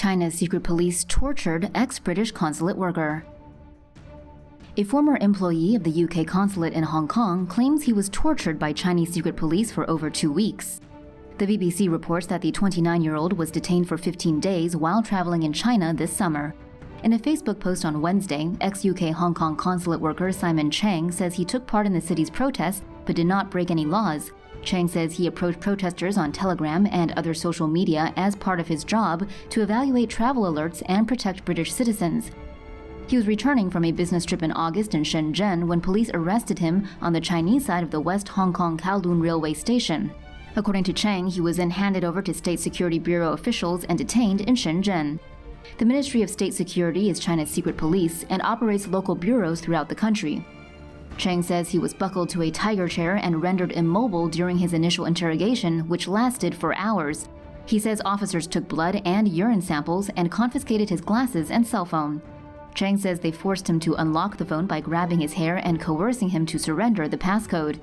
China's secret police tortured ex-British consulate worker. A former employee of the UK consulate in Hong Kong claims he was tortured by Chinese secret police for over 2 weeks. The BBC reports that the 29-year-old was detained for 15 days while traveling in China this summer. In a Facebook post on Wednesday, ex-UK Hong Kong consulate worker Simon Chang says he took part in the city's protests but did not break any laws. Chang says he approached protesters on Telegram and other social media as part of his job to evaluate travel alerts and protect British citizens. He was returning from a business trip in August in Shenzhen when police arrested him on the Chinese side of the West Hong Kong Kowloon railway station. According to Chang, he was then handed over to State Security Bureau officials and detained in Shenzhen. The Ministry of State Security is China's secret police and operates local bureaus throughout the country. Chang says he was buckled to a tiger chair and rendered immobile during his initial interrogation, which lasted for hours. He says officers took blood and urine samples and confiscated his glasses and cell phone. Chang says they forced him to unlock the phone by grabbing his hair and coercing him to surrender the passcode.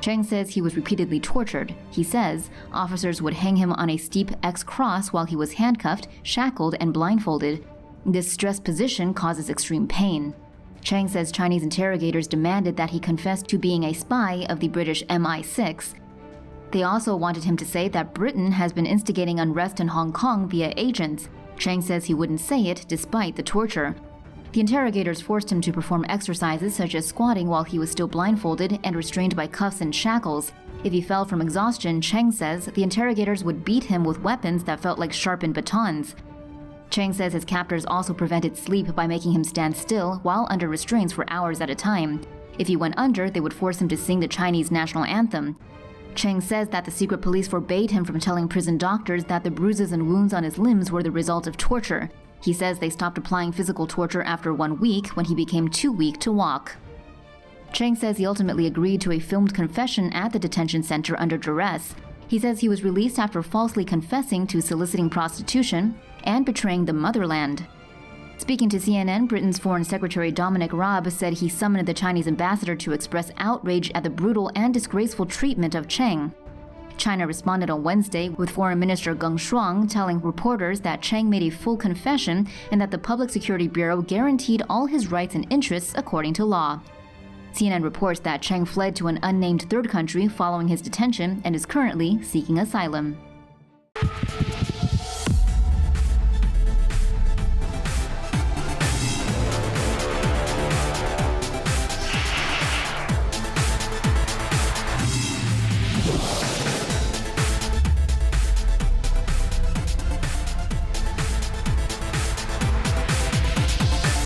Chang says he was repeatedly tortured. He says officers would hang him on a steep X cross while he was handcuffed, shackled, and blindfolded. This stressed position causes extreme pain. Chang says Chinese interrogators demanded that he confess to being a spy of the British MI6. They also wanted him to say that Britain has been instigating unrest in Hong Kong via agents. Chang says he wouldn't say it despite the torture. The interrogators forced him to perform exercises such as squatting while he was still blindfolded and restrained by cuffs and shackles. If he fell from exhaustion, Chang says the interrogators would beat him with weapons that felt like sharpened batons. Chang says his captors also prevented sleep by making him stand still while under restraints for hours at a time. If he went under, they would force him to sing the Chinese national anthem. Chang says that the secret police forbade him from telling prison doctors that the bruises and wounds on his limbs were the result of torture. He says they stopped applying physical torture after 1 week when he became too weak to walk. Chang says he ultimately agreed to a filmed confession at the detention center under duress. He says he was released after falsely confessing to soliciting prostitution and betraying the motherland. Speaking to CNN, Britain's Foreign Secretary Dominic Raab said he summoned the Chinese ambassador to express outrage at the brutal and disgraceful treatment of Chang. China responded on Wednesday with Foreign Minister Geng Shuang telling reporters that Chang made a full confession and that the Public Security Bureau guaranteed all his rights and interests according to law. CNN reports that Chang fled to an unnamed third country following his detention and is currently seeking asylum.